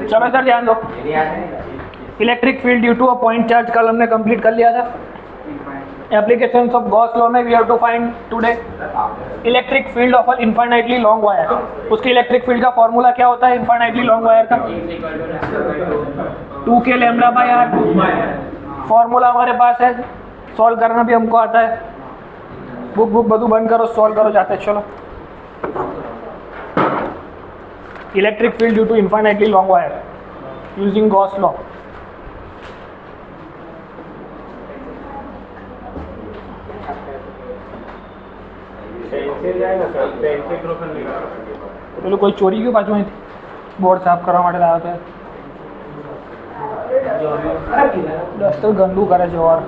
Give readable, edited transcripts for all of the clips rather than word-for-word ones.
चलो इधर ध्यान दो। Electric field due to a point charge कल हमने कंप्लीट कर लिया था। एप्लीकेशंस ऑफ गॉस लॉ में we have to find today electric field of a infinitely long wire. उसकी इलेक्ट्रिक फील्ड का फॉर्मूला क्या होता है इनफाइनाइटली लॉन्ग वायर का? 2 के लैम्डा बाय आर। फॉर्मूला हमारे पास है, सॉल्व करना भी हमको आता है। बुक बधु बंद करो, सॉल्व करो जाते। चलो, electric field due to infinitely long wire using Gauss law. પેલું કોઈ ચોરી ગયું પાછું અહીંથી બોર્ડ સાફ કરવા માટે લાવ્યો હતો। ડસ્ટર ગંદુ કરે છે વાર।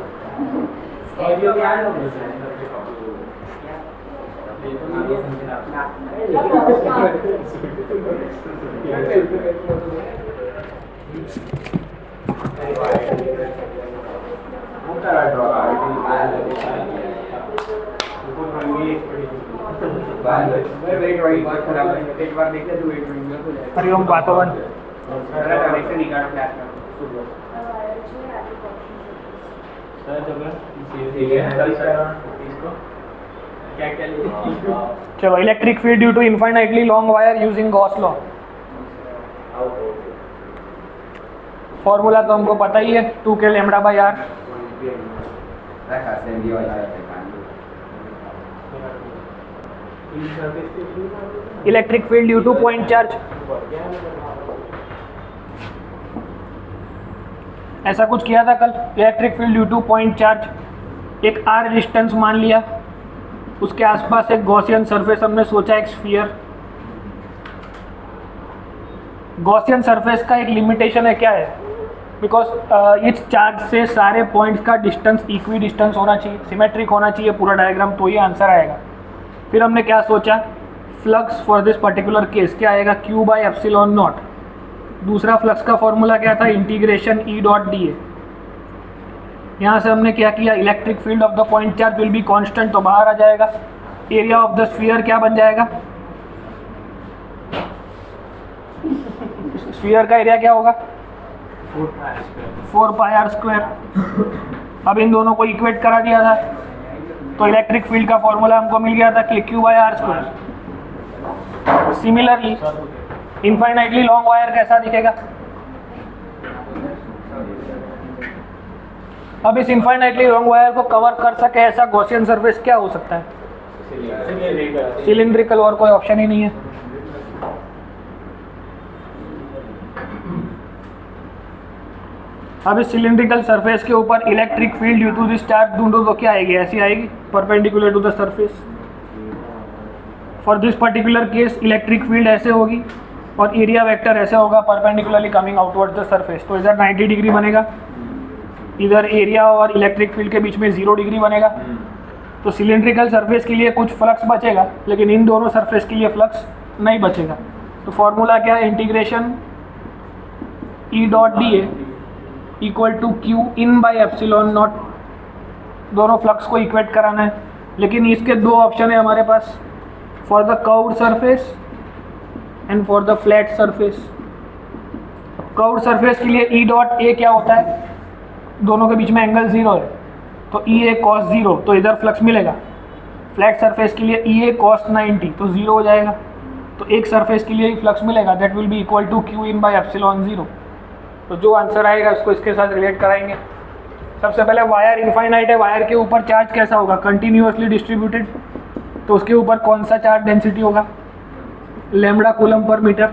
हरिओम बातोवन चलो, electric field due to infinitely long wire using Gauss law. Formula तो हमको पता ही है, 2 के lambda by R. Electric field due to point charge, ऐसा कुछ किया था कल। Electric field due to point charge, एक आर डिस्टेंस मान लिया, उसके आसपास एक गॉसियन सरफेस हमने सोचा एक स्फीयर। गॉसियन सरफेस का एक लिमिटेशन है, क्या है? बिकॉज इस चार्ज से सारे पॉइंट्स का डिस्टेंस इक्वी डिस्टेंस होना चाहिए, सिमेट्रिक होना चाहिए पूरा डायग्राम, तो ये आंसर आएगा। फिर हमने क्या सोचा, flux for this particular case क्या आएगा, Q बाय एप्सिलॉन नॉट। दूसरा फ्लक्स का फॉर्मूला क्या था, इंटीग्रेशन E डॉट डी ए। यहाँ से हमने क्या किया, electric field of the point charge will be constant, तो बाहर आ जाएगा। एरिया ऑफ द स्फीयर क्या बन जाएगा, स्फीयर का एरिया क्या होगा, 4 पाई आर स्क्वायर। अब इन दोनों को इक्वेट करा दिया था, तो इलेक्ट्रिक फील्ड का फॉर्मूला हमको मिल गया था कि Q by R square. Similarly infinitely long wire कैसा दिखेगा? अब इस इनफाइनाइटली लॉन्ग वायर को कवर कर सके ऐसा गॉसियन सरफेस क्या हो सकता है? सिलिंड्रिकल, और कोई ऑप्शन ही नहीं है। अब इस सिलिंड्रिकल सरफेस के ऊपर electric field due to this charge ढूंढो तो क्या आएगी, ऐसी आएगी, perpendicular to the surface. For this particular case electric field ऐसे होगी और एरिया वेक्टर ऐसे होगा, perpendicularly coming outward the surface. तो इधर 90 डिग्री बनेगा, इधर एरिया और इलेक्ट्रिक फील्ड के बीच में 0 डिग्री बनेगा। तो सिलिंड्रिकल सरफेस के लिए कुछ फ्लक्स बचेगा, लेकिन इन दोनों सरफेस के लिए फ्लक्स नहीं बचेगा। तो फॉर्मूला क्या है, integration E dot D A equal to Q in by epsilon naught. दोनों फ्लक्स को इक्वेट कराना है, लेकिन इसके दो ऑप्शन है हमारे पास, for the curved surface and for the flat surface. Curved surface के लिए E डॉट ए क्या होता है, दोनों के बीच में एंगल 0 है, तो E ए कॉस 0, तो इधर फ्लक्स मिलेगा। फ्लैट सरफेस के लिए E ए कॉस 90, तो 0 हो जाएगा। तो एक सरफेस के लिए ही फ्लक्स मिलेगा, that will be equal to Q in by epsilon 0। तो जो आंसर आएगा उसको इसके साथ रिलेट कराएंगे। सबसे पहले वायर इनफाइनाइट है, वायर के ऊपर चार्ज कैसा होगा, कंटिन्यूअसली डिस्ट्रीब्यूटेड, तो उसके ऊपर कौन सा चार्ज डेंसिटी होगा, लैम्बडा कूलम पर मीटर।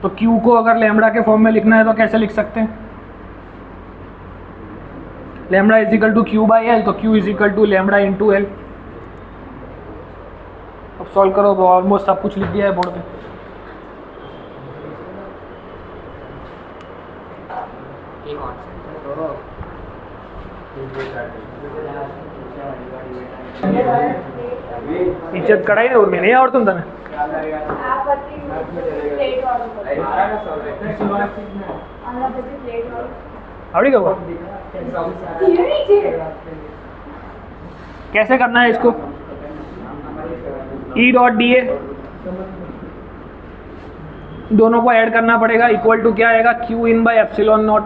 तो Q को अगर लैम्बडा के फॉर्म में लिखना है तो कैसे लिख सकते हैं, lambda is equal to Q by L, तो Q is equal to lambda into L. अब सॉल्व करो, ऑलमोस्ट सब कुछ लिख दिया है बोर्ड पे। इज्जत कढ़ाई ने उर्मी नहीं आवड़तुंद तने आवड़ी गया वो? कैसे करना है इसको? E.dA दोनों को ऐड करना पड़ेगा, इक्वल टू क्या आएगा, Q in by epsilon not.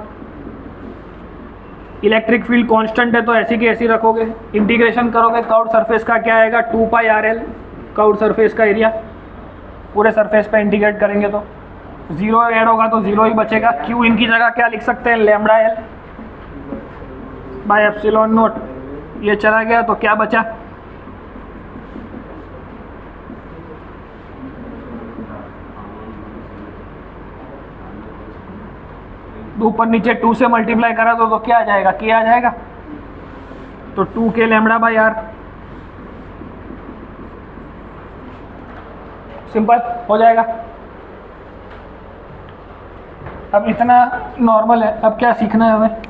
Electric field constant है तो ऐसी की ऐसी रखोगे, इंटीग्रेशन करोगे कर्व्ड सरफेस का क्या आएगा, 2 पाई RL कर्व्ड सरफेस का एरिया, पूरे सरफेस पे इंटीग्रेट करेंगे तो 0 ऐड होगा तो 0 ही बचेगा। Q इन की जगह क्या लिख सकते हैं, lambda L by epsilon not, ये चला गया तो क्या बचा, ऊपर नीचे 2 से मल्टीप्लाई करा तो क्या आ जाएगा, K आ जाएगा, तो 2K lambda by R। Simple हो जाएगा। अब इतना नॉर्मल है, अब क्या सीखना है हमें,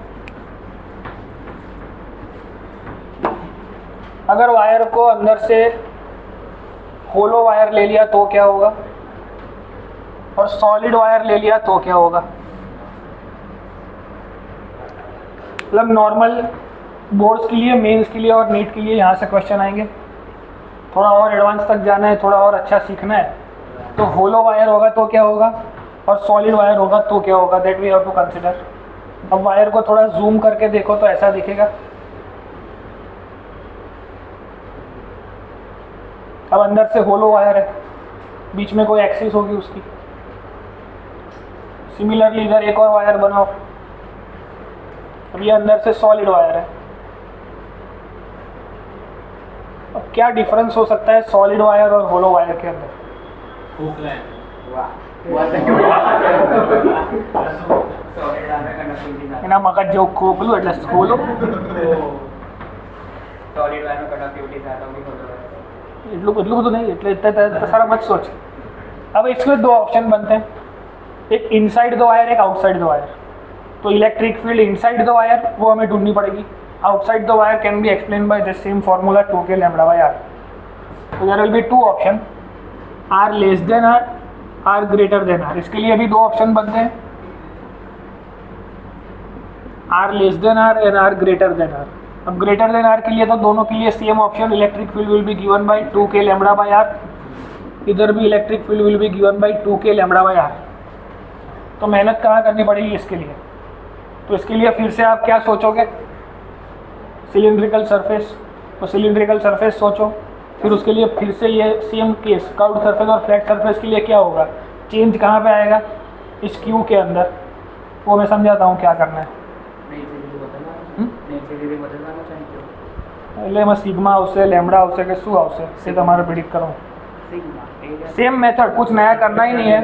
अगर वायर को अंदर से होलो वायर ले लिया तो क्या होगा, और सॉलिड वायर ले लिया तो क्या होगा। मतलब नॉर्मल बोर्ड्स के लिए, मेंस के लिए और नीट के लिए यहाँ से क्वेश्चन आएंगे। थोड़ा और एडवांस तक जाना है, थोड़ा और अच्छा सीखना है, तो होलो वायर होगा तो क्या होगा और सॉलिड वायर होगा तो क्या होगा, that we have to consider. अब वायर को थोड़ा जूम करके देखो तो ऐसा दिखेगा। अब अंदर से होलो वायर है, बीच में कोई एक्सिस होगी उसकी। सिमिलरली इधर एक और वायर बनाओ, अब ये अंदर से सॉलिड वायर है। अब क्या डिफरेंस हो सकता है सॉलिड वायर और होलो वायर के अंदर? એના મગજ જેવું ખોખલું એટલે ખોલો એટલું બધું नहीं, એટલે सारा मत सोच। अब इसमें दो ऑप्शन बनते हैं, एक इनसाइड द वायर, एक आउटसाइड द वायर। तो electric field inside the wire वो हमें ढूंढनी पड़ेगी, outside the wire can be explain by this same formula 2K lambda by R। तो there will be two option, R less than R, R greater than R। इसके लिए भी दो option बनते हैं, R less than R and R greater than R। अब greater than R के लिए तो दोनों के लिए same option, electric field will be given by 2K lambda by R, इधर भी electric field will be given by 2K lambda by R। तो मेहनत कहाँ करनी पड़ेगी इसके लिए, तो इसके लिए फिर से आप क्या सोचोगे, सिलिंड्रिकल सरफेस, तो सिलिंड्रिकल सरफेस सोचो, फिर उसके लिए फिर से ये सेम केस, कर्व्ड सरफेस और फ्लैट सरफेस के लिए क्या होगा, चेंज कहाँ पे आएगा, इस क्यू के अंदर। वो मैं समझाता हूँ क्या करना है। એટલે એમાં સિગ્મા આવશે, લેમ્બડા આવશે કે શું આવશે એ તમારે પ્રિડિક્ટ કરો। सेम मेथड, कुछ नया करना ही नहीं है।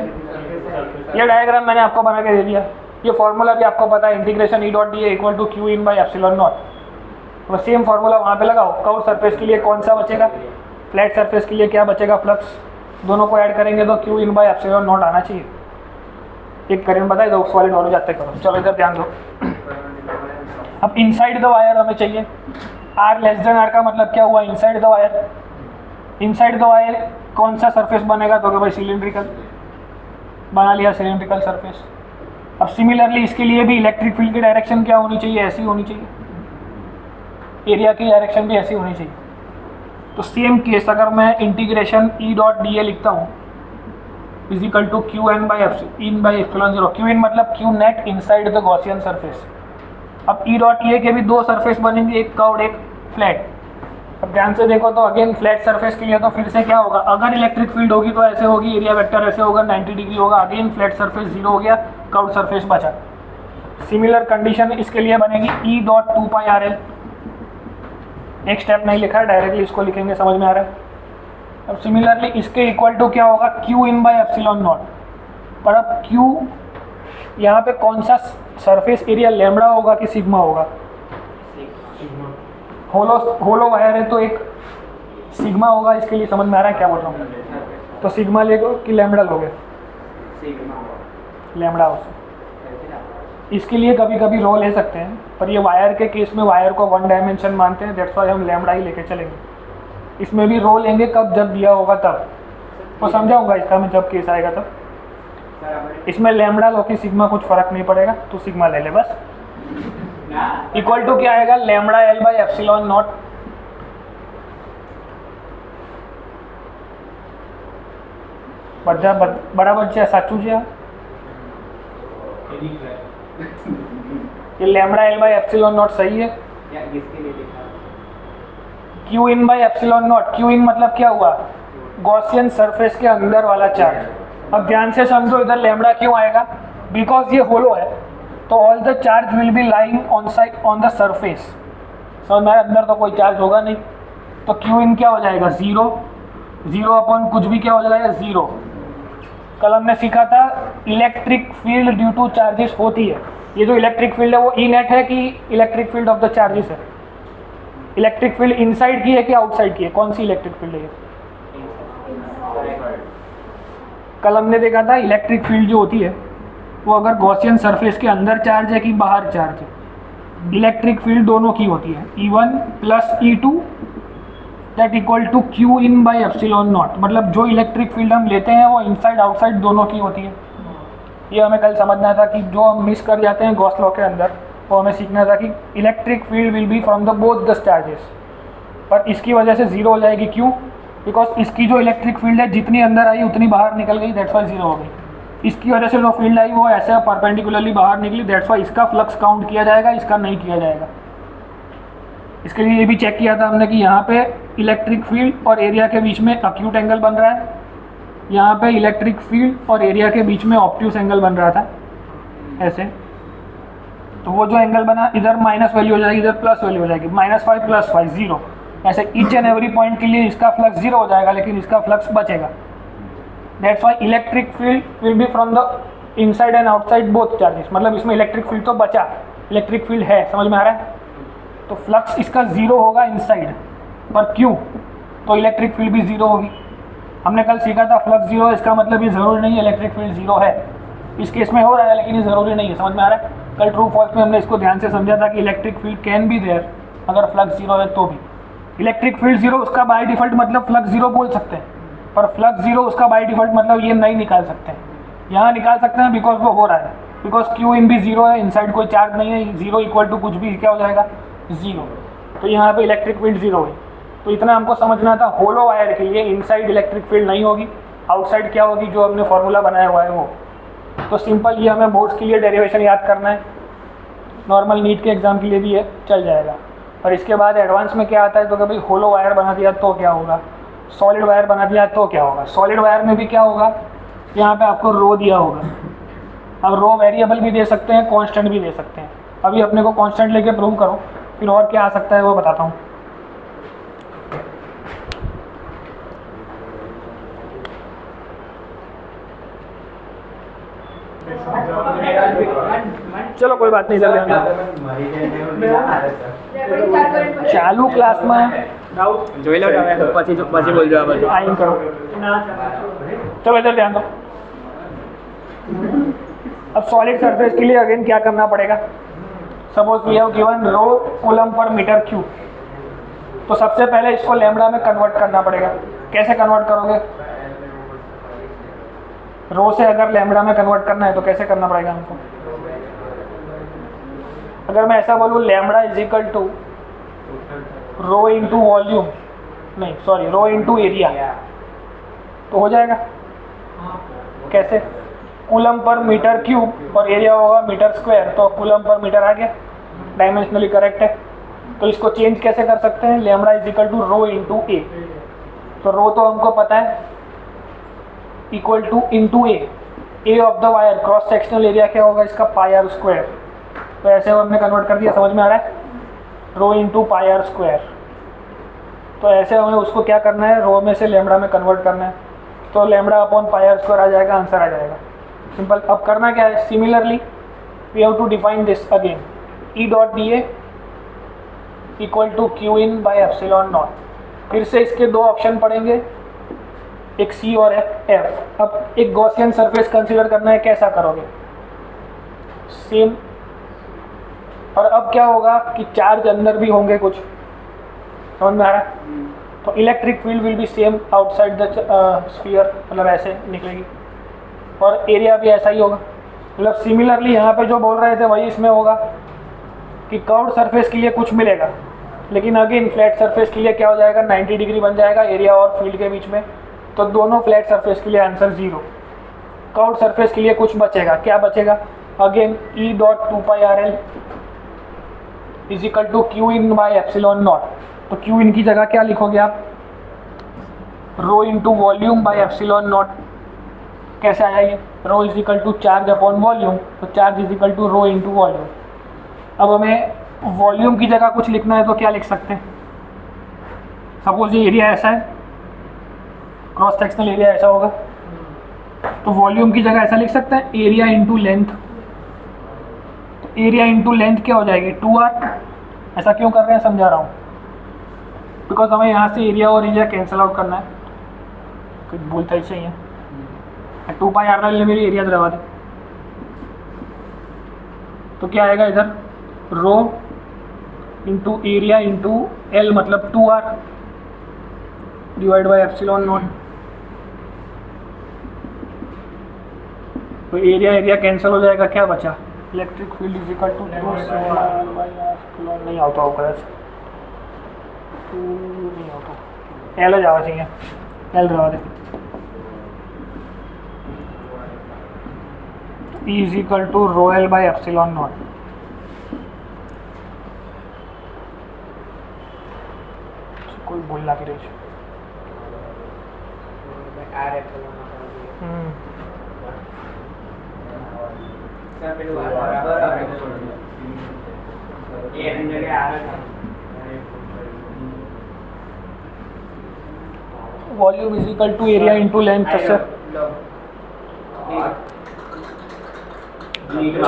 ये डायग्राम मैंने आपको बना के दे दिया, ये फॉर्मूला भी आपको पता है, integration E.dA equal to Q in by epsilon not. तो सेम फॉर्मूला वहाँ पे लगाओ। कर्व्ड सरफेस के लिए कौन सा बचेगा, फ्लैट सरफेस के लिए क्या बचेगा, फ्लक्स। दोनों को ऐड करेंगे तो Q in by epsilon not आना चाहिए। एक करेंट बताए दो, सॉलिड दोनों जाते करो। चलो इधर ध्यान दो। अब इनसाइड द वायर हमें चाहिए, R लेस देन R का मतलब क्या हुआ, inside the wire. Inside the wire कौन सा सरफेस बनेगा, तो भाई सिलिंड्रिकल, बना लिया सिलिंड्रिकल सरफेस। अब सिमिलरली इसके लिए भी इलेक्ट्रिक फील्ड की डायरेक्शन क्या होनी चाहिए, ऐसी होनी चाहिए, एरिया की डायरेक्शन भी ऐसी होनी चाहिए। तो सेम केस अगर मैं इंटीग्रेशन E.dA लिखता हूँ equal to Q n by epsilon 0, Q in मतलब Q net inside the Gaussian surface. अब E.dA के भी दो सरफेस बनेंगे, एक कर्व्ड एक फ्लैट। अब ध्यान से देखो तो अगेन फ्लैट सरफेस के लिए तो फिर से क्या होगा, अगर इलेक्ट्रिक फील्ड होगी तो ऐसे होगी, एरिया वेक्टर ऐसे होगा, 90 डिग्री होगा। अगेन फ्लैट सरफेस 0 हो गया, कर्व्ड सरफेस बचा। सिमिलर कंडीशन इसके लिए बनेगी E.2 पाई RL। एक स्टेप नहीं लिखा है, डायरेक्टली इसको लिखेंगे, समझ में आ रहा है। अब सिमिलरली इसके इक्वल टू क्या होगा, Q in by epsilon not. पर अब Q यहाँ पे कौन सा सरफेस एरिया, लैम्बडा होगा कि सिग्मा होगा, होलो वायर है तो एक सिग्मा होगा। इसके लिए समझ में आ रहा है क्या बोल रहा हूँ, तो सिग्मा लेगो कि लैम्बडा लोगे, लैम्बडा इसके लिए कभी कभी रो ले सकते हैं, पर ये वायर के केस में वायर को 1 डायमेंशन मानते हैं, दैट्स वाई हम लैम्बडा ही लेके चलेंगे। इसमें भी रो लेंगे कब, जब दिया होगा तब, तो समझाऊंगा इसका मैं जब केस आएगा तब। इसमें लैम्बडा लो कि सिग्मा कुछ फर्क नहीं पड़ेगा, तो सिग्मा ले ले बस। इक्वल टू क्या आएगा, lambda L by epsilon naught. बड़ा बच्चा साचू जी ये lambda L by epsilon naught सही है। Q in by epsilon naught, Q in मतलब क्या हुआ, गॉसियन सरफेस के अंदर वाला चार्ज। अब ध्यान से समझो इधर लैम्बडा क्यों आएगा, बिकॉज ये होलो है, तो all the charge will be lying on side on the surface. समझ में, अंदर तो कोई चार्ज होगा नहीं, तो क्यू इन क्या हो जाएगा, 0, 0 अपॉन कुछ भी क्या हो जाएगा, 0। कल हमने सीखा था electric field due two charges होती है। ये जो इलेक्ट्रिक फील्ड है वो ई नेट है कि electric field of the charges है। इलेक्ट्रिक फील्ड इनसाइड की है कि आउटसाइड की है, कौन सी इलेक्ट्रिक फील्ड है? कल हमने देखा था इलेक्ट्रिक फील्ड जो होती है वो अगर गॉसियन सरफेस के अंदर चार्ज है कि बाहर चार्ज है, इलेक्ट्रिक फील्ड दोनों की होती है, E1 plus E2 that equal to Q in by epsilon nought. मतलब जो इलेक्ट्रिक फील्ड हम लेते हैं वो इनसाइड आउटसाइड दोनों की होती है। ये हमें कल समझना था कि जो हम मिस कर जाते हैं गॉस लॉ के अंदर, वो हमें सीखना था कि electric field will B from the both the charges, पर इसकी वजह से 0 हो जाएगी। क्यों? बिकॉज इसकी जो इलेक्ट्रिक फील्ड है जितनी अंदर आई उतनी बाहर निकल गई, दैट्स वाई 0 हो गई। इसकी वजह से जो फील्ड आई वो ऐसे परपेंडिकुलरली बाहर निकली, दैट्स वाई इसका फ्लक्स काउंट किया जाएगा, इसका नहीं किया जाएगा। इसके लिए ये भी चेक किया था हमने कि यहाँ पे इलेक्ट्रिक फील्ड और एरिया के बीच में अक्यूट एंगल बन रहा है, यहाँ पे इलेक्ट्रिक फील्ड और एरिया के बीच में ऑब्ट्यूस एंगल बन रहा था ऐसे। तो वो जो एंगल बना इधर माइनस वैल्यू हो जाएगी, इधर प्लस वैल्यू हो जाएगी, -5 + 5 0। ऐसे ईच एंड एवरी पॉइंट के लिए इसका फ्लक्स 0 हो जाएगा, लेकिन इसका फ्लक्स बचेगा। That's why electric field will B from the inside and outside both charges. मतलब इसमें इलेक्ट्रिक फील्ड तो बचा, इलेक्ट्रिक फील्ड है, समझ में आ रहा है? तो फ्लक्स इसका 0 होगा इनसाइड, पर क्यों? तो इलेक्ट्रिक फील्ड भी 0 होगी। हमने कल सीखा था फ्लक्स 0 है, इसका मतलब ये ज़रूरी नहीं है इलेक्ट्रिक फील्ड 0 है। इस केस में हो रहा है लेकिन ये ज़रूरी नहीं है, समझ में आ रहा है? कल ट्रू फॉल्स में हमने इसको ध्यान से समझा था कि electric field can be there अगर फ्लक्स 0 है तो भी। इलेक्ट्रिक फील्ड 0 उसका बाय डिफ़ॉल्ट मतलब फ्लक्स 0 बोल सकते हैं, पर फ्लक्स 0 उसका बाय डिफ़ॉल्ट मतलब ये नहीं निकाल सकते हैं। यहाँ निकाल सकते हैं बिकॉज वो हो रहा है, बिकॉज क्यू इन भी 0 है, इनसाइड कोई चार्ज नहीं है, 0 इक्वल टू कुछ भी क्या हो जाएगा, 0। तो यहाँ पे इलेक्ट्रिक फील्ड 0 है। तो इतना हमको समझना था, होलो वायर के लिए इनसाइड इलेक्ट्रिक फील्ड नहीं होगी, आउटसाइड क्या होगी, जो हमने फॉर्मूला बनाया हुआ है वो। तो सिंपल ये हमें बोर्ड्स के लिए डेरिवेशन याद करना है, नॉर्मल नीट के एग्जाम के लिए भी ये चल जाएगा। और इसके बाद एडवांस में क्या आता है, तो कि भाई होलो वायर बना दिया तो क्या होगा, सॉलिड वायर बना दिया तो क्या होगा। सॉलिड वायर में भी क्या होगा, यहाँ पे आपको रो दिया होगा। अब रो वेरिएबल भी दे सकते हैं, कांस्टेंट भी दे सकते हैं। अभी अपने को कांस्टेंट लेके प्रूव करो, फिर और क्या आ सकता है वो बताता हूँ। चलो कोई बात नहीं, इधर चालू क्लास में बोल करो। चलो इधर ध्यान दो। अब सॉलिड सरफेस के लिए अगेन क्या करना पड़ेगा, suppose we have given rho coulomb per metre cube. तो सबसे पहले इसको लैम्बडा में कन्वर्ट करना पड़ेगा। कैसे कन्वर्ट करोगे, रो से अगर लैम्बडा में कन्वर्ट करना है तो कैसे करना पड़ेगा हमको। अगर मैं ऐसा बोलूँ lambda is equal to rho into volume, नहीं सॉरी रो इंटू एरिया, तो हो जाएगा। कैसे, कूलम पर मीटर क्यूब और एरिया होगा मीटर स्क्वायर, तो कूलम पर मीटर आ गया, डायमेंशनली करेक्ट है। तो इसको चेंज कैसे कर सकते हैं, lambda is equal to rho into A. तो रो तो हमको पता है equal to into A of the wire, cross sectional area क्या होगा इसका, पाई आर स्क्वायर। तो ऐसे हमने कन्वर्ट कर दिया, समझ में आ रहा है, rho into pi R square. तो ऐसे हमें उसको क्या करना है, रो में से लैम्बडा में कन्वर्ट करना है। तो lambda upon pi R square आ जाएगा, आंसर आ जाएगा, सिंपल। अब करना क्या है, similarly we have to define this again, E dot D A equal to Q in by epsilon naught. फिर से इसके दो ऑप्शन पड़ेंगे, एक सी और एक एफ। अब एक गॉसियन सरफेस कंसीडर करना है, कैसा करोगे, सेम और अब क्या होगा कि चार्ज अंदर भी होंगे कुछ, समझ में आ रहा है? तो electric field will B same outside the sphere, मतलब ऐसे निकलेगी, और एरिया भी ऐसा ही होगा। मतलब सिमिलरली यहाँ पे जो बोल रहे थे वही इसमें होगा कि कर्व्ड सरफेस के लिए कुछ मिलेगा, लेकिन अगेन फ्लैट सरफेस के लिए क्या हो जाएगा, 90 डिग्री बन जाएगा एरिया और फील्ड के बीच में। तो दोनों फ्लैट सरफेस के लिए आंसर 0। कर्व्ड सरफेस के लिए कुछ बचेगा, क्या बचेगा, again E dot 2πRL is equal to Q in by epsilon not. तो क्यू इन की जगह क्या लिखोगे आप, rho into volume by epsilon naught. कैसे आया ये, rho is equal to charge upon volume, तो charge is equal to rho into volume. अब हमें वॉल्यूम की जगह कुछ लिखना है तो क्या लिख सकते हैं, सपोज ये एरिया ऐसा है, क्रॉस सेक्शनल एरिया ऐसा होगा, तो वॉल्यूम की जगह ऐसा लिख सकते हैं एरिया इंटू लेंथ। तो एरिया इंटू लेंथ क्या हो जाएगी, 2r। ऐसा क्यों कर रहे हैं समझा रहा हूँ, बिकॉज हमें यहाँ से एरिया और एरिया कैंसिल आउट करना है, कुछ बोलता ही चाहिए। 2πr ने मेरी एरिया दबा दी, तो क्या आएगा इधर, rho into area into L, मतलब 2r divide by epsilon not. तो एरिया एरिया कैंसिल हो जाएगा, क्या बचा, electric field is equal to नहीं आता होगा ऐसे, नहीं होता, एल जावा चाहिए, एल दबा दे। E is equal to rho L by epsilon nought. कोई बोलना की रही volume is equal to area into length. अच्छा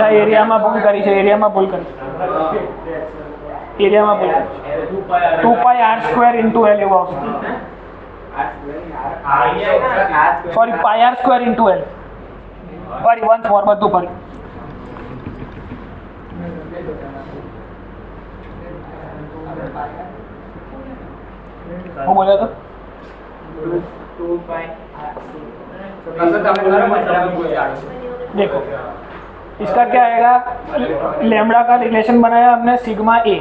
एरिया में भूल करी છે, एरिया में भूल करी, एरिया में भूल करी 2πr² इंटू एल एवं सॉरी πr² इंटू एल, फरी वंस मोर બધું ફરી હું બોલ્યો તો देखो इसका क्या आएगा, लैम्बडा का रिलेशन बनाया हमने sigma A,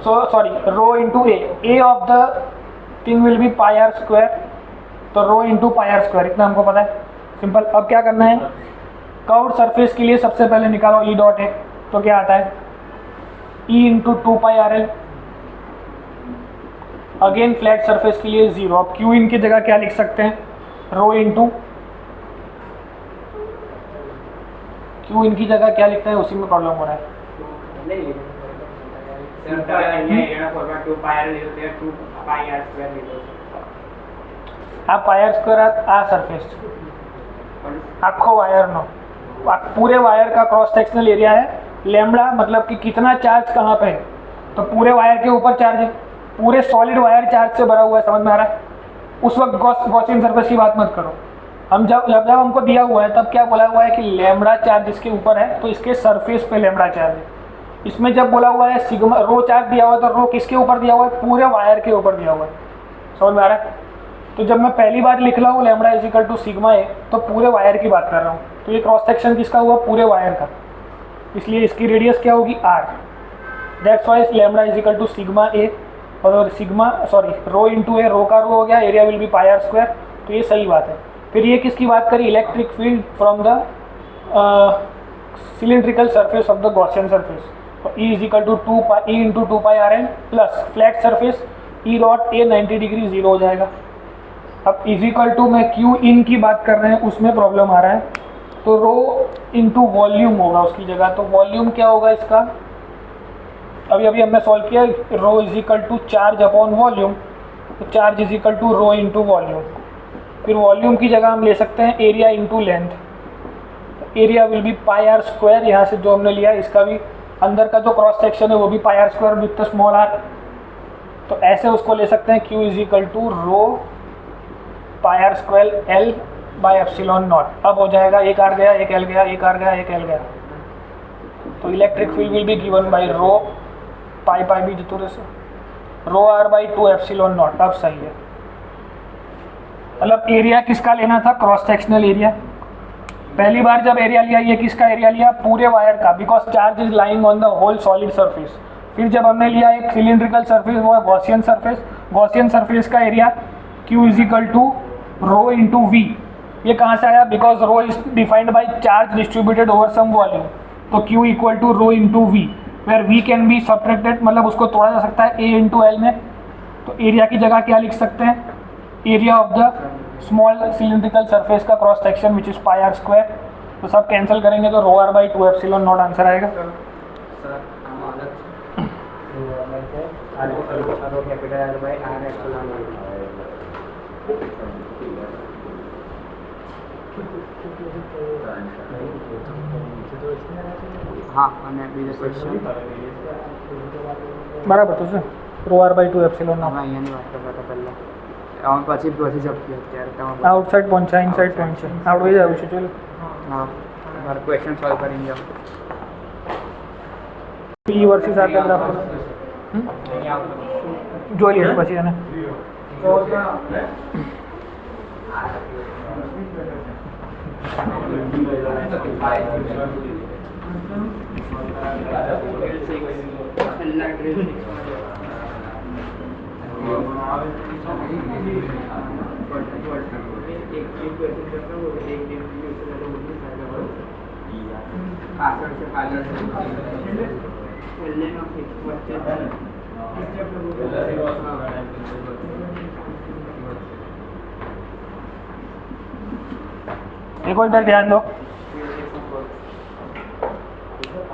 sorry rho into A of the thing will be πr², तो रो इंटू πr², इतना हमको पता है, सिंपल। अब क्या करना है, कर्व्ड सरफेस के लिए सबसे पहले निकालो E डॉट ए, तो क्या आता है E into 2πRL, again flat surface के लिए 0। अब क्यू इन की जगह क्या लिख सकते हैं, रो इंटू, क्यू इन की जगह क्या लिखते हैं, उसी में प्रॉब्लम हो रहा है। आप πr² आ सरफेस आखो वायर नो, पूरे वायर का क्रॉस सेक्शनल एरिया है, लैम्बडा मतलब कि कितना चार्ज कहाँ पे है, तो पूरे वायर के ऊपर चार्ज है, पूरे सॉलिड वायर चार्ज से भरा हुआ है, समझ में आ रहा है। उस वक्त गॉसियन सरफेस की बात मत करो, हम जब हमको दिया हुआ है तब क्या बोला हुआ है कि लैम्बडा चार्ज इसके ऊपर है, तो इसके सरफेस पे लैम्बडा चार्ज है। इसमें जब बोला हुआ है सिग्मा रो चार्ज दिया हुआ है, तो रो किसके ऊपर दिया हुआ है, पूरे वायर के ऊपर दिया हुआ है, समझ में आ रहा है। तो जब मैं पहली बार लिख रहा हूँ lambda is equal to sigma A, तो पूरे वायर की बात कर रहा हूँ, तो ये क्रॉस सेक्शन किसका हुआ, पूरे वायर का, इसलिए इसकी रेडियस क्या होगी r, that's why lambda is equal to sigma A, और sigma sorry rho into A, rho का रो हो गया, एरिया विल बी πr², तो ये सही बात है। फिर ये किसकी बात करी, electric field from the cylindrical surface of the Gaussian surface, तो E is equal to E into 2πRL plus flat surface E dot A 90 degree 0 हो जाएगा। अब इज इक्वल टू में क्यू इन की बात कर रहे हैं, उसमें प्रॉब्लम आ रहा है, तो रो इंटू वॉल्यूम होगा उसकी जगह, तो वॉल्यूम क्या होगा इसका, अभी हमने सॉल्व किया, rho is equal to charge upon volume, तो charge is equal to rho into volume. फिर वॉल्यूम की जगह हम ले सकते हैं area into length, area will be πr², यहाँ से जो हमने लिया इसका भी अंदर का जो क्रॉस सेक्शन है वो भी πr² विथ स्मॉल r, तो ऐसे उसको ले सकते हैं Q is equal to rho πr² L by epsilon not. अब हो जाएगा, एक r गया, एक L गया, एक r गया, एक L गया, तो electric field will be given by rho pi pi भी जितने से rho R by 2 epsilon not. अब सही है, मतलब एरिया किसका लेना था, क्रॉस सेक्शनल एरिया। पहली बार जब एरिया लिया, ये किसका एरिया लिया, पूरे वायर का, because charge is lying on the whole solid surface. फिर जब हमने लिया एक सिलिंड्रिकल सरफेस, वो है गॉसियन सरफेस। गॉसियन सरफेस का area Q is equal to rho into V. ये कहाँ से आया, because rho is defined by charge distributed over some volume, तो Q equal to rho into V, where we can be subtracted, मतलब उसको तोड़ा जा सकता है A इंटू एल में। तो एरिया की जगह क्या लिख सकते हैं, area of the small cylindrical surface का cross section which is pi R square. तो सब कैंसिल करेंगे तो rho R by 2 epsilon naught answer आएगा। बराबर तो sir rho R by 2 epsilon naught outside पहुंचा इनसाइड पहुंचा आउट हो जाए उसे। चलो क्वेश्चन सॉल्व करेंगे हम। P वर्सेस आर का ग्राफ जो लिया પછી એને देखो इधर ध्यान दो,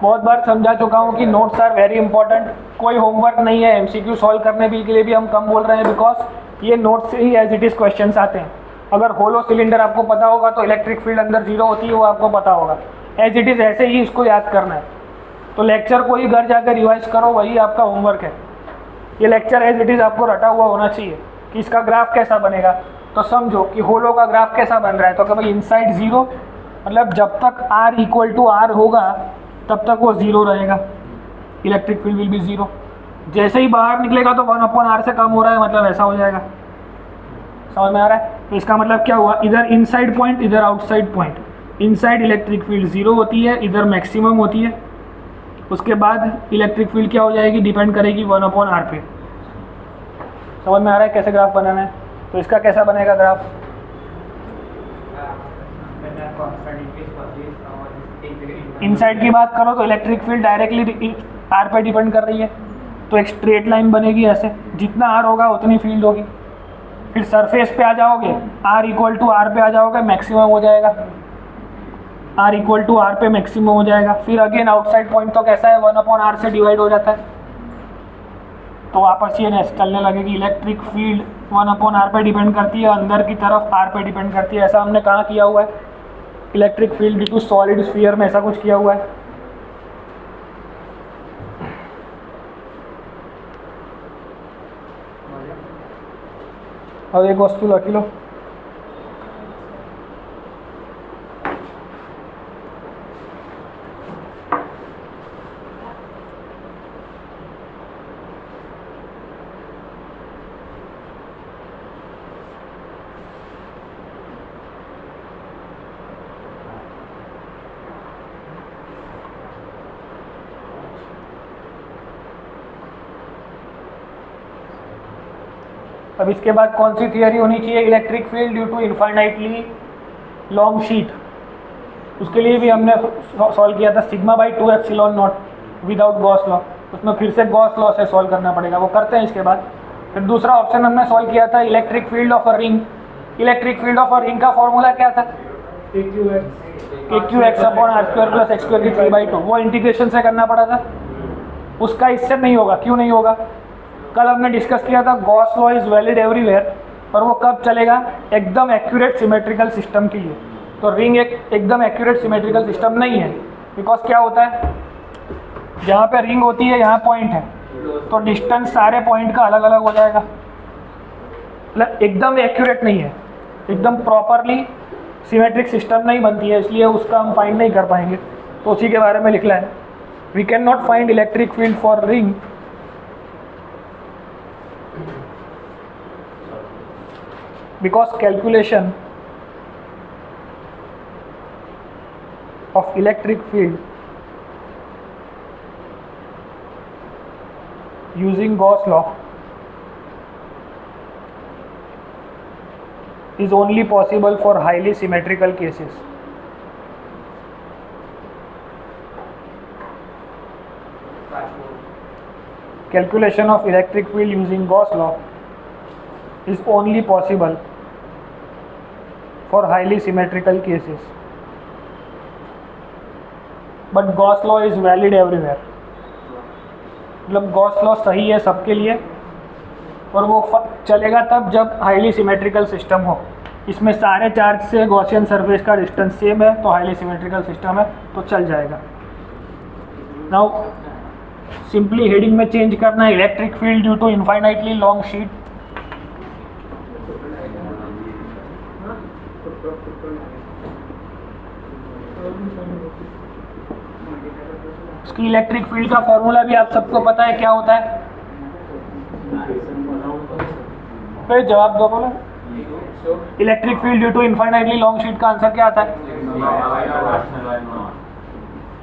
बहुत बार समझा चुका हूँ कि नोट्स आर वेरी इंपॉर्टेंट। कोई होमवर्क नहीं है, एमसीक्यू सॉल्व करने के लिए भी हम कम बोल रहे हैं, बिकॉज ये नोट्स से ही एज इट इज़ क्वेश्चंस आते हैं। अगर होलो सिलेंडर आपको पता होगा तो इलेक्ट्रिक फील्ड अंदर जीरो होती है, वो आपको पता होगा। एज इट इज़ ऐसे ही इसको याद करना है। तो लेक्चर को ही घर जाकर रिवाइज करो, वही आपका होमवर्क है। ये लेक्चर एज इट इज़ आपको रटा हुआ होना चाहिए कि इसका ग्राफ कैसा बनेगा। तो समझो कि होलो का ग्राफ कैसा बन रहा है, तो कि भाई इनसाइड जीरो, मतलब जब तक R इक्वल टू R होगा तब तक वो जीरो रहेगा, electric field will B zero. जैसे ही बाहर निकलेगा तो 1/r से कम हो रहा है, मतलब ऐसा हो जाएगा। समझ में आ रहा है? तो इसका मतलब क्या हुआ, इधर इनसाइड पॉइंट इधर outside point. Inside electric field zero होती है, इधर मैक्सिमम होती है। उसके बाद इलेक्ट्रिक फील्ड क्या हो जाएगी, डिपेंड करेगी 1/r पे। समझ में आ रहा है कैसे ग्राफ बनाना है? तो इसका कैसा बनेगा ग्राफ, इनसाइड की बात करो तो इलेक्ट्रिक फील्ड डायरेक्टली R पे डिपेंड कर रही है, तो एक स्ट्रेट लाइन बनेगी ऐसे, जितना R होगा उतनी फील्ड होगी। फिर सरफेस पे आ जाओगे, R इक्वल टू R पे आ जाओगे, मैक्सिमम हो जाएगा। R इक्वल टू R पे मैक्सिमम हो जाएगा। फिर अगेन आउटसाइड पॉइंट तो कैसा है, 1/r से डिवाइड हो जाता है, तो आपस ये चलने लगेगी। इलेक्ट्रिक फील्ड 1/r पे डिपेंड करती है, अंदर की तरफ R पे डिपेंड करती है। ऐसा हमने कहाँ किया हुआ है, electric field due to solid sphere में ऐसा कुछ किया हुआ है। अब एक वस्तु रखी लो, अब इसके बाद कौन सी थियरी होनी चाहिए, electric field due to infinitely long sheet. उसके लिए भी हमने सॉल्व किया था sigma by 2 epsilon naught without Gauss law. उसमें फिर से गॉस लॉ से सॉल्व करना पड़ेगा, वो करते हैं इसके बाद। फिर दूसरा ऑप्शन हमने सॉल्व किया था electric field of a ring. Electric field of a ring का फॉर्मूला क्या था, AQX upon R² plus X² की 3/2। वो इंटीग्रेशन से करना पड़ा था, उसका इससे नहीं होगा। क्यों नहीं होगा, कल हमने डिस्कस किया था Gauss law is valid everywhere, और वो कब चलेगा, एकदम एक्यूरेट सिमेट्रिकल सिस्टम के लिए। तो रिंग एकदम एक्यूरेट सिमेट्रिकल सिस्टम नहीं है, बिकॉज क्या होता है, जहाँ पे रिंग होती है यहाँ पॉइंट है, तो डिस्टेंस सारे पॉइंट का अलग अलग हो जाएगा, मतलब एकदम एक्यूरेट नहीं है, एकदम प्रॉपरली सिमेट्रिक सिस्टम नहीं बनती है, इसलिए उसका हम फाइंड नहीं कर पाएंगे। तो उसी के बारे में लिखना है। We cannot find electric field for ring because calculation of electric field using Gauss law is only possible for highly symmetrical cases. Calculation of electric field using Gauss law is only possible for highly symmetrical cases. But Gauss law is valid everywhere. मतलब Gauss law सही है सबके लिए, और वो चलेगा तब जब हाईली सिमेट्रिकल सिस्टम हो. इसमें सारे चार्ज से गॉसियन सरफेस का डिस्टेंस सेम है, तो हाईली सिमेट्रिकल सिस्टम है तो चल जाएगा. नाउ सिंपली हेडिंग में चेंज करना है electric field due to infinitely long sheet. इसकी इलेक्ट्रिक फील्ड का फॉर्मूला भी आप सबको पता है क्या होता है. फिर जवाब दो बोलो. Electric field due to infinitely long sheet का आंसर क्या आता है?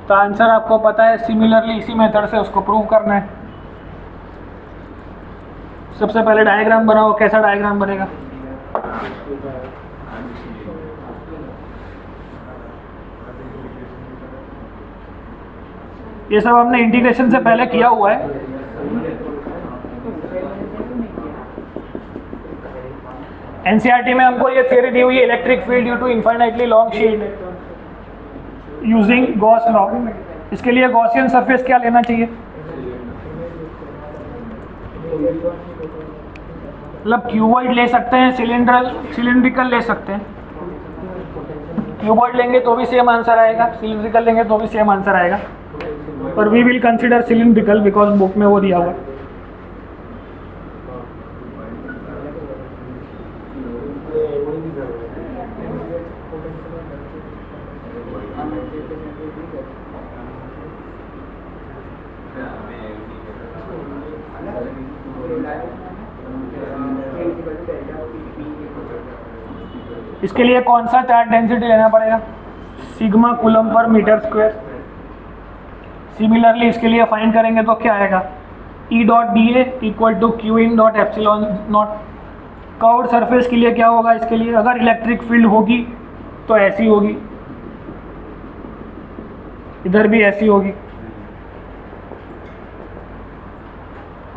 तो आंसर आपको पता है. सिमिलरली इसी मेथड से उसको प्रूव करना है. सबसे पहले डायग्राम बनाओ. कैसा डायग्राम बनेगा? ये सब हमने इंटीग्रेशन से पहले किया हुआ है. एनसीईआरटी में हमको ये थ्योरी दी हुई है electric field due to infinitely long sheet using Gauss law. इसके लिए गॉसियन सरफेस क्या लेना चाहिए? मतलब क्यूबॉइड ले सकते हैं, सिलिंड्रिकल ले सकते हैं. क्यूबॉइड लेंगे तो भी सेम आंसर आएगा, सिलिंड्रिकल लेंगे तो भी सेम आंसर आएगा, पर we will consider cylindrical because book में वो दिया हुआ है. इसके लिए कौन सा चार्ज डेंसिटी लेना पड़ेगा? Sigma coulomb per metre square. Similarly इसके लिए फाइंड करेंगे तो क्या आएगा? E dot D A equal to Q in dot epsilon naught. Curved surface के लिए क्या होगा? इसके लिए अगर इलेक्ट्रिक फील्ड होगी तो ऐसी होगी, इधर भी ऐसी होगी,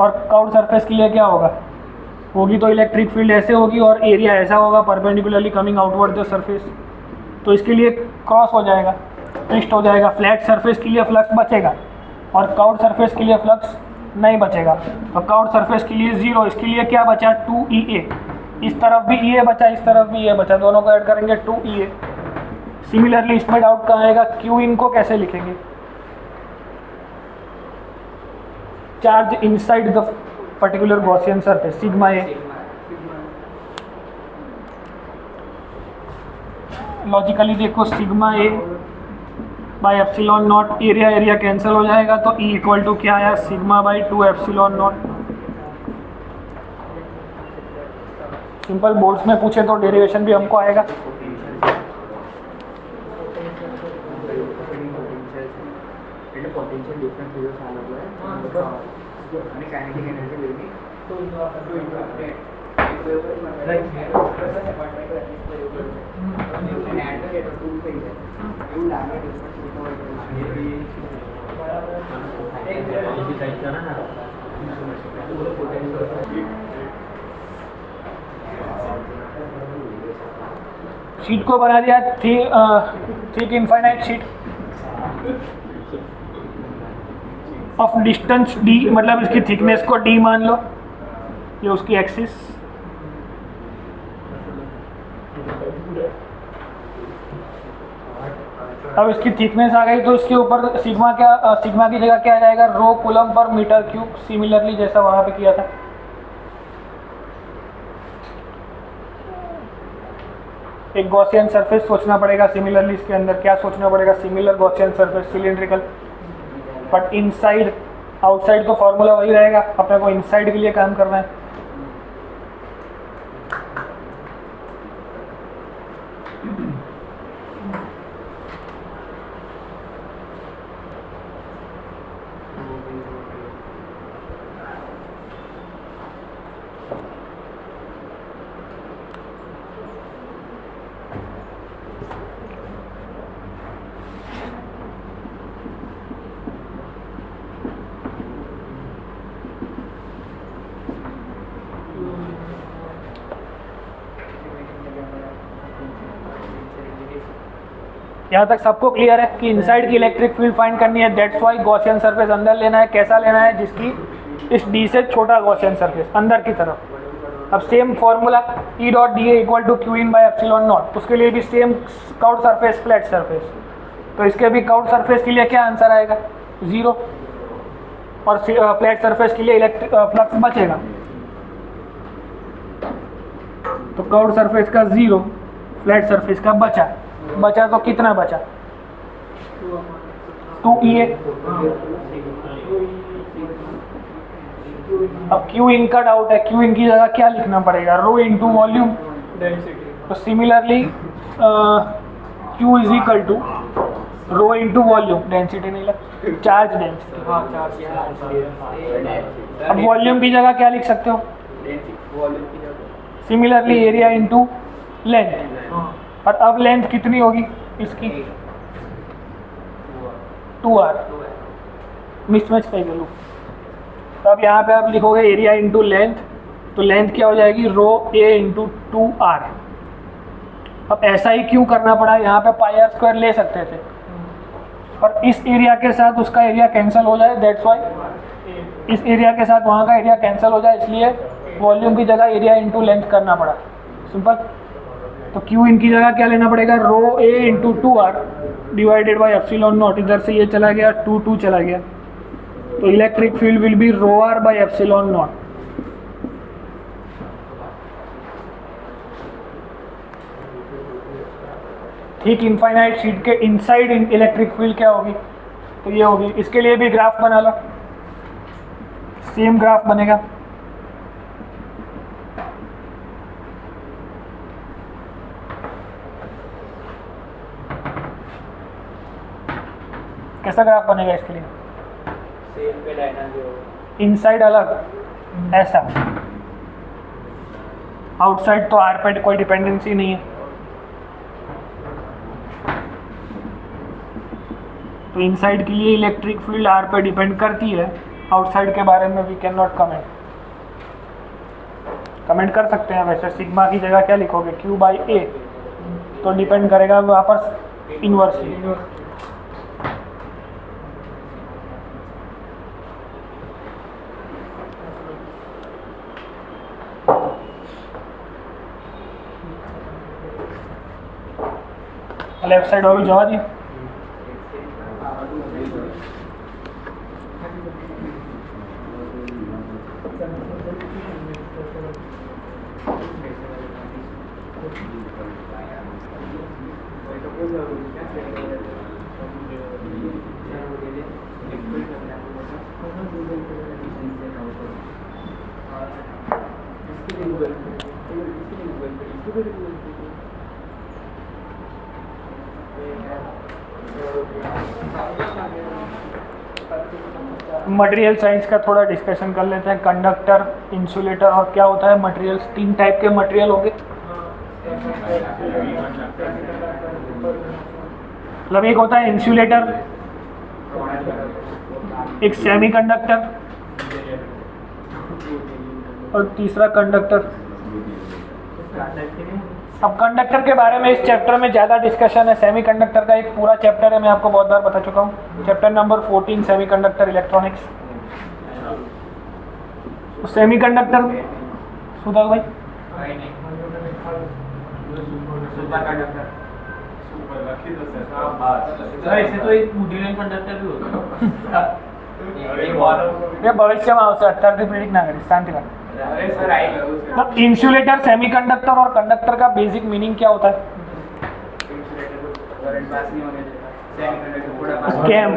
और कर्व्ड सरफेस के लिए क्या होगी तो इलेक्ट्रिक फील्ड ऐसे होगी और एरिया ऐसा होगा perpendicularly coming outward the surface. तो इसके लिए क्रॉस हो जाएगा, ट्विस्ट हो जाएगा. फ्लैट सरफेस के लिए फ्लक्स बचेगा और कर्व्ड सरफेस के लिए फ्लक्स नहीं बचेगा. तो कर्व्ड सरफेस के लिए 0. इसके लिए क्या बचा? 2EA. इस तरफ भी EA बचा, इस तरफ भी EA बचा, दोनों को ऐड करेंगे 2EA. सिमिलरली इसमें डाउट कहाँ आएगा? क्यू इन को कैसे लिखेंगे? Charge inside the particular Gaussian surface, sigma A. Logically देखो, sigma A by epsilon naught, area cancel हो जाएगा, तो E इक्वल टू क्या आया? Sigma by 2 epsilon naught. Simple boards में पूछे तो डेरिवेशन भी हमको आएगा. शीट को बना दिया thick infinite sheet of distance d, मतलब इसकी थिकनेस को d मान लो, ये उसकी एक्सिस. अब इसकी थिकनेस आ गई तो इसके ऊपर सिग्मा की जगह क्या आ जाएगा? Rho coulomb per metre cube. Similarly जैसा वहां पे किया था. एक गॉसियन सरफेस सोचना पड़ेगा. सिमिलरली इसके अंदर क्या सोचना पड़ेगा? Similar Gaussian surface, cylindrical. But inside outside तो फॉर्मूला वही रहेगा, अपने को इनसाइड के लिए काम करना है। यहाँ तक सबको क्लियर है कि इनसाइड की इलेक्ट्रिक फील्ड फाइंड करनी है, दैट्स वाई गॉसियन सरफेस अंदर लेना है। कैसा लेना है? जिसकी इस डी से छोटा गॉसियन सरफेस अंदर की तरफ। अब same formula E dot D A equal to Q in by epsilon naught, उसके लिए भी same curved surface flat surface, तो इसके भी कर्व्ड सरफेस के लिए क्या आंसर आएगा? 0। और फ्लैट सरफेस के लिए इलेक्ट्रिक फ्लक्स बचेगा, तो कर्व्ड सरफेस का 0, फ्लैट सरफेस का बचा तो कितना बचा? 2EA। अब क्यू इन का डाउट है, क्यू इन की जगह क्या लिखना पड़ेगा? Rho into volume density. तो similarly Q is equal to rho into volume density, नहीं लग चार्ज डेंसिटी। अब वॉल्यूम की जगह क्या लिख सकते हो? Similarly area into length. और अब लेंथ कितनी होगी इसकी? 2R। मिसमैच कहीं गलू। तो अब यहाँ पे आप लिखोगे एरिया इंटू लेंथ, तो लेंथ क्या हो जाएगी? रो ए इंटू 2R। अब ऐसा ही क्यों करना पड़ा? यहाँ पे पाई आर स्क्वायर ले सकते थे, और इस एरिया के साथ उसका एरिया कैंसिल हो जाए, दैट्स वाई इस एरिया के साथ वहाँ का एरिया कैंसिल हो जाए, इसलिए वॉल्यूम की जगह एरिया इंटू लेंथ करना पड़ा। सिंपल। तो क्यू इन की जगह क्या लेना पड़ेगा? Rho A into 2R divided by epsilon naught. इधर से ये चला गया, 2 चला गया, तो electric field will be rho R by epsilon naught. ठीक इनफाइनाइट शीट के इनसाइड इलेक्ट्रिक फील्ड क्या होगी? तो ये होगी। इसके लिए भी ग्राफ बना लो, सेम ग्राफ बनेगा। कैसा ग्राफ बनेगा इसके लिए? सेम पे लाइना जो इनसाइड अलग, ऐसा। आउटसाइड तो आर पे कोई डिपेंडेंसी नहीं है, तो इनसाइड के लिए इलेक्ट्रिक फील्ड आर पे डिपेंड करती है। आउटसाइड के बारे में वी कैन नॉट कमेंट कर सकते हैं। वैसे सिग्मा की जगह क्या लिखोगे? क्यू बाई ए, तो डिपेंड करेगा वापस इनवर्सली। लेफ्ट साइड वालों जवा दी। मटेरियल साइंस का थोड़ा डिस्कशन कर लेते हैं। कंडक्टर, इंसुलेटर और क्या होता है मटेरियल्स। 3 टाइप के मटेरियल होंगे। मतलब एक होता है इंसुलेटर, एक सेमीकंडक्टर और तीसरा कंडक्टर। अब कंडक्टर के बारे में इस चैप्टर में ज़्यादा डिस्कशन है। सेमीकंडक्टर का एक पूरा चैप्टर है, मैं आपको बहुत बार बता चुका हूँ। Chapter number 14 semiconductor electronics. Semiconductor सुधा भाई ऐसे तो एक बुद्धिमान कंडक्टर भी होता है। ये भविष्य में आवश्यक अत्यार प्रेडिक्ट ना करें, शांति रख। तो इंसुलेटर, सेमीकंडक्टर और कंडक्टर का बेसिक मीनिंग क्या होता है? कैंप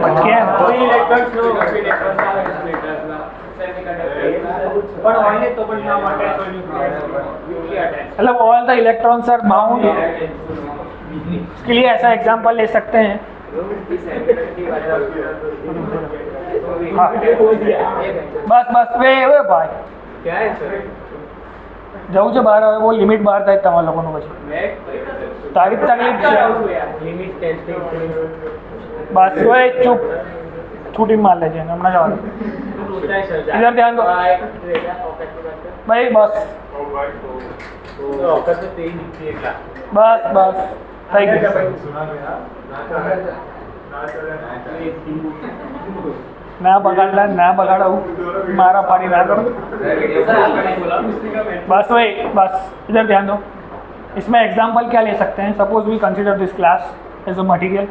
मतलब all the electrons are bound. इसके लिए ऐसा एग्जांपल ले सकते हैं। हाँ। बस वे भाई क्या है सर? जाऊ जो बाहर આવે वो लिमिट બહાર થાય તમારા લોકોનું પછી તારીખ તકલીફ છે लिमिट टेस्टिंग બસ ઓય ચૂપ છૂટી માર લેજે હમણાં જવાનું इधर ध्यान दो भाई बस बस થઈ ગયું ना बगाड़ाऊ मारा पारी ना करो बस वही बस इधर ध्यान दो। इसमें एग्जाम्पल क्या ले सकते हैं? Suppose we consider this class as a material,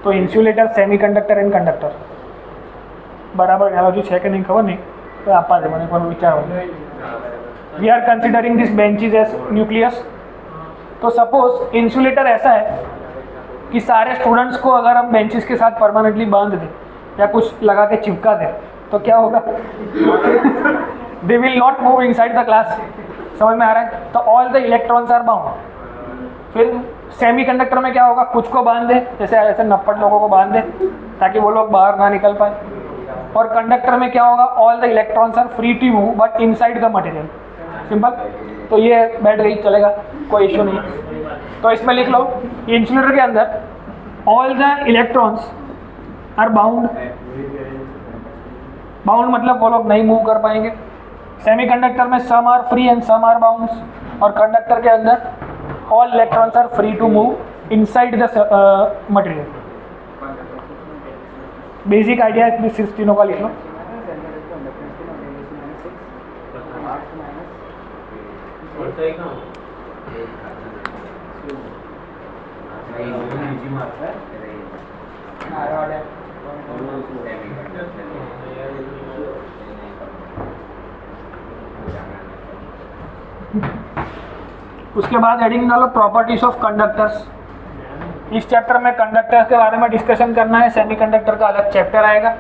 तो इंसुलेटर, सेमीकंडक्टर एंड कंडक्टर बराबर एनालॉजी है कि नहीं खबर नहीं तो आप मैंने को विचार we are considering this benches as nucleus. तो सपोज इंसुलेटर ऐसा है कि सारे स्टूडेंट्स को अगर हम बेंचेस के साथ परमानेंटली बांध दें या कुछ लगा के चिपका दें तो क्या होगा? They will not move inside the class. समझ में आ रहा है? तो all the electrons are bound. फिर सेमीकंडक्टर में क्या होगा? कुछ को बांध दे, जैसे ऐसे नप्पट लोगों को बांध दे ताकि वो लोग बाहर ना निकल पाए। और कंडक्टर में क्या होगा? All the electrons are free to move but inside the material. Simple. तो ये बैठ गई, चलेगा, कोई इश्यू नहीं। तो इसमें लिख लो इंसुलेटर के अंदर all the electrons are bound. Bound मतलब वो लोग नहीं मूव कर पाएंगे। सेमीकंडक्टर में some are free and some are bound. और कंडक्टर के अंदर all electrons are free to move inside the material. Basic idea सिर्फ तीनों का लिख लो। उसके बाद हेडिंग डालो प्रॉपर्टीज ऑफ कंडक्टर्स। इस चैप्टर में कंडक्टर्स के बारे में डिस्कशन करना है। सेमीकंडक्टर का अलग चैप्टर आएगा।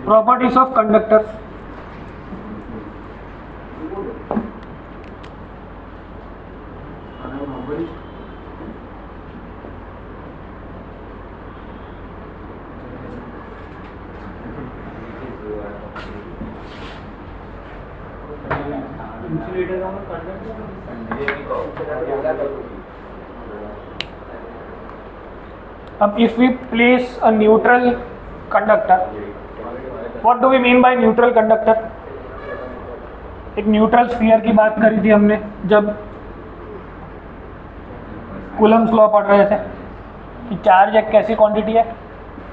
Properties of conductors. अब if we place a neutral conductor, what do we mean by neutral conductor? एक न्यूट्रल स्फीयर की बात करी थी हमने जब कूलम्स लॉ पढ़ रहे थे कि चार्ज एक कैसी क्वांटिटी है?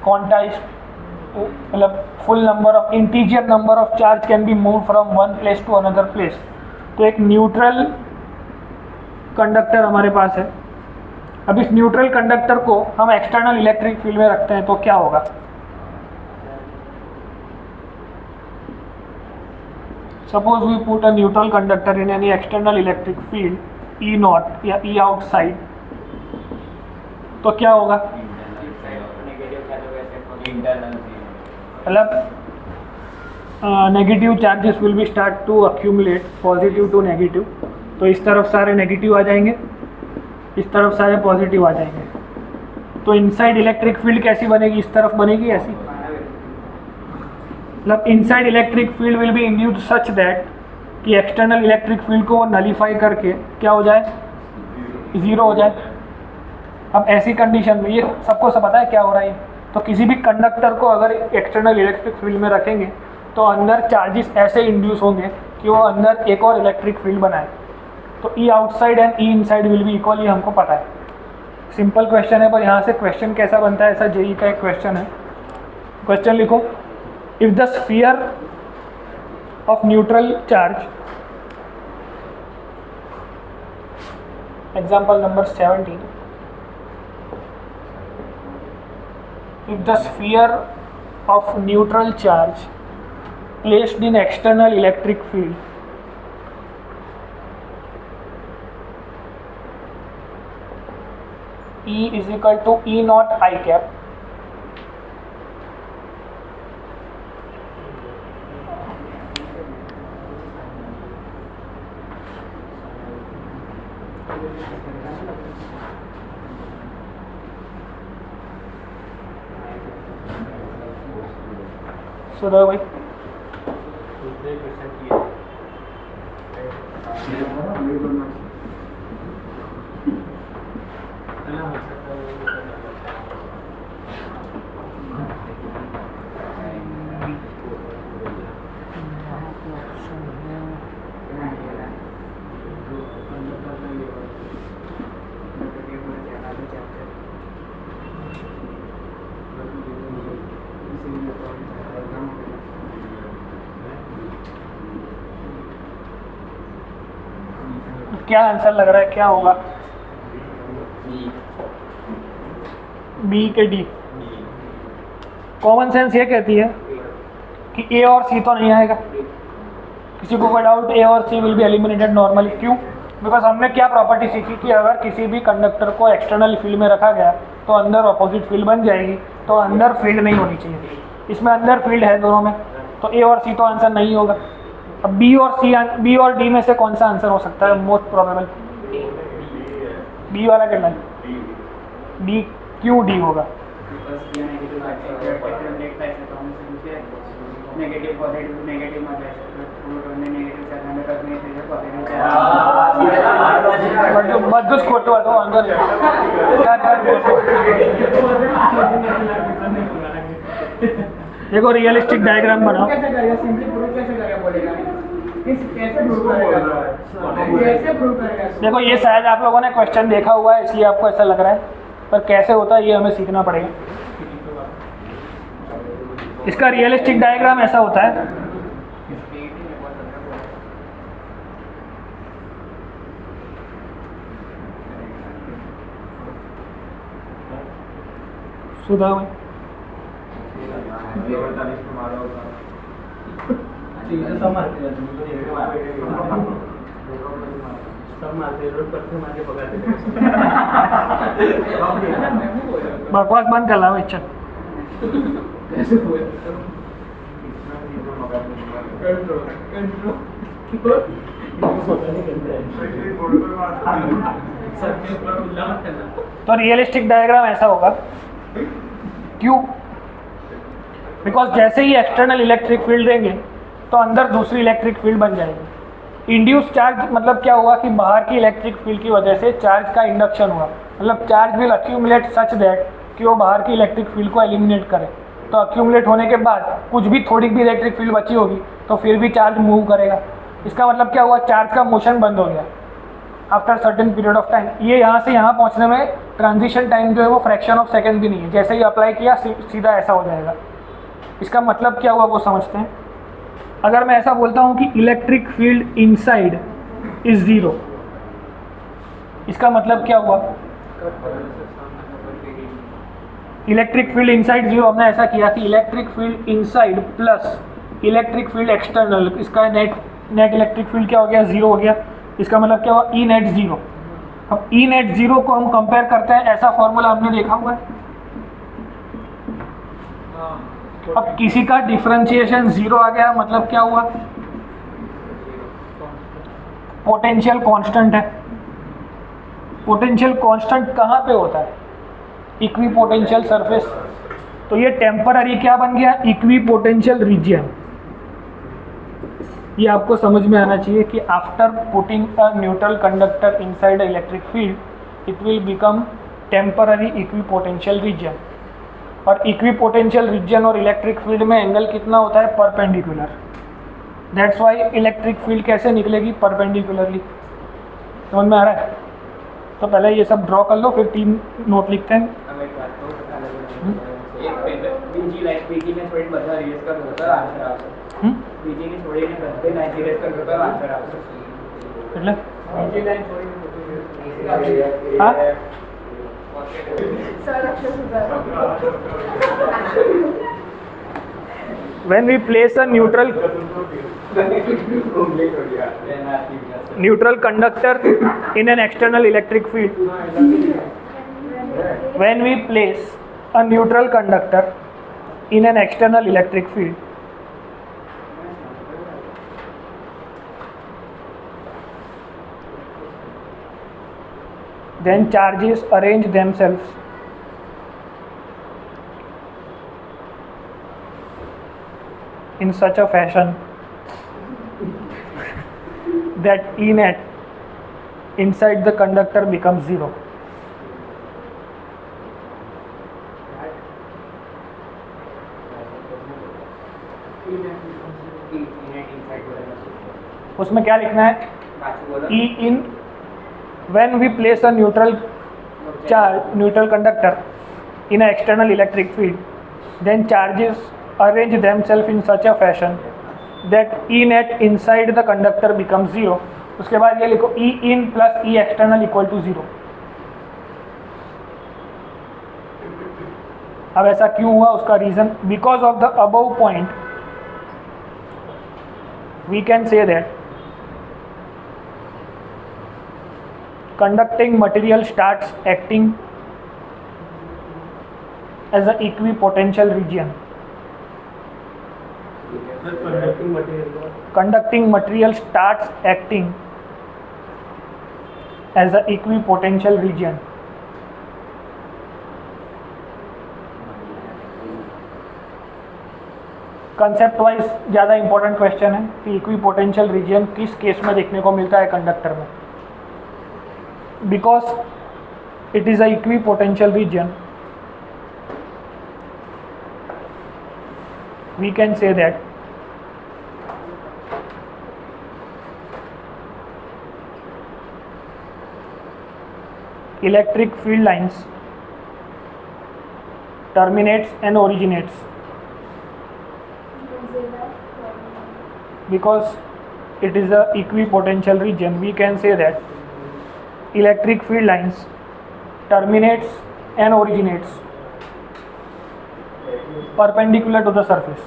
क्वांटाइज्ड, मतलब full number of integer number of charge can be move from one place to another place. तो एक न्यूट्रल कंडक्टर हमारे पास है। अब इस न्यूट्रल कंडक्टर को हम एक्सटर्नल इलेक्ट्रिक फील्ड में रखते हैं तो क्या होगा? Suppose we put a neutral conductor in any external electric field E naught या ई आउटसाइड, तो क्या होगा? मतलब negative charges will be start to accumulate, positive to negative. तो इस तरफ सारे नेगेटिव आ जाएंगे, इस तरफ सारे पॉजिटिव आ जाएंगे। तो इनसाइड इलेक्ट्रिक फील्ड कैसी बनेगी? इस तरफ बनेगी ऐसी। मतलब inside electric field will be induced such that कि एक्सटर्नल इलेक्ट्रिक फील्ड को नलीफाई करके क्या हो जाए? ज़ीरो हो जाए। अब ऐसी कंडीशन में ये सबको सब पता है क्या हो रहा है। तो किसी भी कंडक्टर को अगर एक्सटर्नल इलेक्ट्रिक फील्ड में रखेंगे तो अंदर चार्जेस ऐसे इंड्यूस होंगे कि वो अंदर एक और इलेक्ट्रिक फील्ड बनाए। तो E outside and E inside will be equal, ये हमको पता है। सिंपल क्वेश्चन है, पर यहाँ से क्वेश्चन कैसा बनता है, ऐसा जेई का एक क्वेश्चन है। क्वेश्चन लिखो, if the sphere of neutral charge, example number 17, if the sphere of neutral charge placed in external electric field E is equal to E naught I cap सुधा भाई दूसरे क्वेश्चन की क्या answer लग रहा है, क्या होगा? बी के डी। कॉमन सेंस ये कहती है कि ए और सी तो नहीं आएगा। किसी को कोई डाउट? ए और सी विल बी एलिमिनेटेड नॉर्मली। क्यों? बिकॉज हमने क्या प्रॉपर्टी सीखी कि अगर किसी भी कंडक्टर को एक्सटर्नल फील्ड में रखा गया तो अंदर अपोजिट फील्ड बन जाएगी, तो अंदर फील्ड नहीं होनी चाहिए। इसमें अंदर फील्ड है दोनों में, तो ए और सी तो आंसर नहीं होगा। अब बी और डी में से कौन सा आंसर हो सकता है मोस्ट प्रोबेबल? बी वाला करना है। डी क्यों डी होगा? બધું જ ખોટું હતું, વાંધો નહીં। देखो रियलिस्टिक डायग्राम बनाओ। देखो ये शायद आप लोगों ने क्वेश्चन देखा हुआ है इसलिए आपको ऐसा लग रहा है, पर कैसे होता है ये हमें सीखना पड़ेगा। इसका रियलिस्टिक डायग्राम ऐसा होता है। सुधा भाई बकवास बंद कर ला भाई, चल। तो रियलिस्टिक डायग्राम ऐसा होगा। क्यों? बिकॉज जैसे ही एक्सटर्नल इलेक्ट्रिक फील्ड देंगे तो अंदर दूसरी इलेक्ट्रिक फील्ड बन जाएगी। इंड्यूस चार्ज मतलब क्या हुआ कि बाहर की इलेक्ट्रिक फील्ड की वजह से चार्ज का इंडक्शन हुआ, मतलब charge will accumulate such that कि वो बाहर की इलेक्ट्रिक फील्ड को एलिमिनेट करे। तो अक्यूमुलेट होने के बाद कुछ भी थोड़ी भी इलेक्ट्रिक फील्ड बची होगी तो फिर भी चार्ज मूव करेगा। इसका मतलब क्या हुआ? चार्ज का मोशन बंद हो गया after certain period of time. ये यहाँ से यहाँ पहुँचने में ट्रांजिशन टाइम जो है वो फ्रैक्शन ऑफ सेकेंड भी नहीं है। जैसे ही अप्लाई किया सीधा ऐसा हो जाएगा। इसका मतलब क्या हुआ वो समझते हैं। अगर मैं ऐसा बोलता हूँ कि electric field inside is zero, इसका मतलब क्या हुआ? Electric field inside zero. हमने ऐसा किया कि electric field inside plus electric field external, इसका नेट इलेक्ट्रिक फील्ड क्या हो गया? ज़ीरो हो गया। इसका मतलब क्या हुआ? E net zero. अब ई नेट ज़ीरो को हम कंपेयर करते हैं, ऐसा फॉर्मूला हमने देखा हुआ है। अब किसी का डिफरेंशिएशन ज़ीरो आ गया, मतलब क्या हुआ? पोटेंशियल कांस्टेंट है। पोटेंशियल कांस्टेंट कहाँ पे होता है? Equi potential surface. तो ये टेम्पररी क्या बन गया? Equi potential region. ये आपको समझ में आना चाहिए कि after putting a neutral conductor inside a electric field it will become temporary equi potential region. और इक्वी पोटेंशियल रीजियन और इलेक्ट्रिक फील्ड में एंगल कितना होता है? Perpendicular. That's why electric field कैसे निकलेगी? परपेंडिकुलरली। समझ में आ रहा है? तो पहले ये सब ड्रॉ कर लो, फिर 3 नोट लिखते हैं। When we place a neutral conductor in an external electric field, when we place a neutral conductor in an external electric field, then charges arrange themselves in such a fashion that E net inside the conductor becomes zero. उसमें क्या लिखना है? E in when we place a neutral conductor in an external electric field, then charges arrange themselves in such a fashion that E net inside the conductor becomes zero. उसके बाद ये लिखो E in plus E external equal to zero. अब ऐसा क्यों हुआ? उसका reason, because of the above point we can say that conducting material starts acting as an equipotential region. Conducting material starts acting as an equipotential region. Concept wise ज़्यादा important question है कि equipotential reason किस case में देखने को मिलता है conductor में. Because it is a equipotential region, we can say that electric field lines terminates and originates because it is a equipotential region. We can say that electric field lines terminates and originates perpendicular to the surface.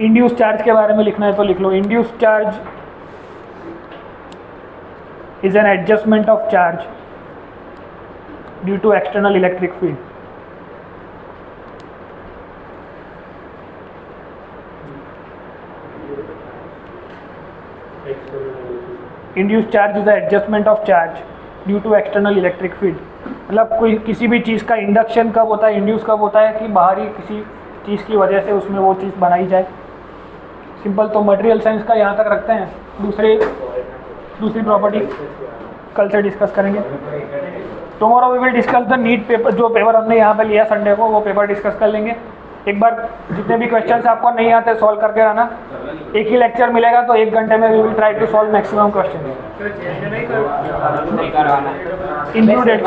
Induce charge के बारे में लिखना है तो लिख लो. Induce charge is an adjustment of charge due to external electric field. Induced charge is the adjustment of charge due to external electric field. मतलब कोई किसी भी चीज़ का इंडक्शन कब होता है, इंड्यूस कब होता है कि बाहरी किसी चीज़ की वजह से उसमें वो चीज़ बनाई जाए. सिंपल. तो मटेरियल साइंस का यहाँ तक रखते हैं. दूसरी प्रॉपर्टी कल से डिस्कस करेंगे. Tomorrow we will discuss the NEET paper. जो पेपर हमने यहाँ पे लिया संडे को, वो पेपर डिस्कस कर लेंगे. एक बार जितने भी क्वेश्चंस आपको नहीं आते सॉल्व करके रहना. एक ही लेक्चर मिलेगा तो 1 घंटे में we will try to solve maximum questions included.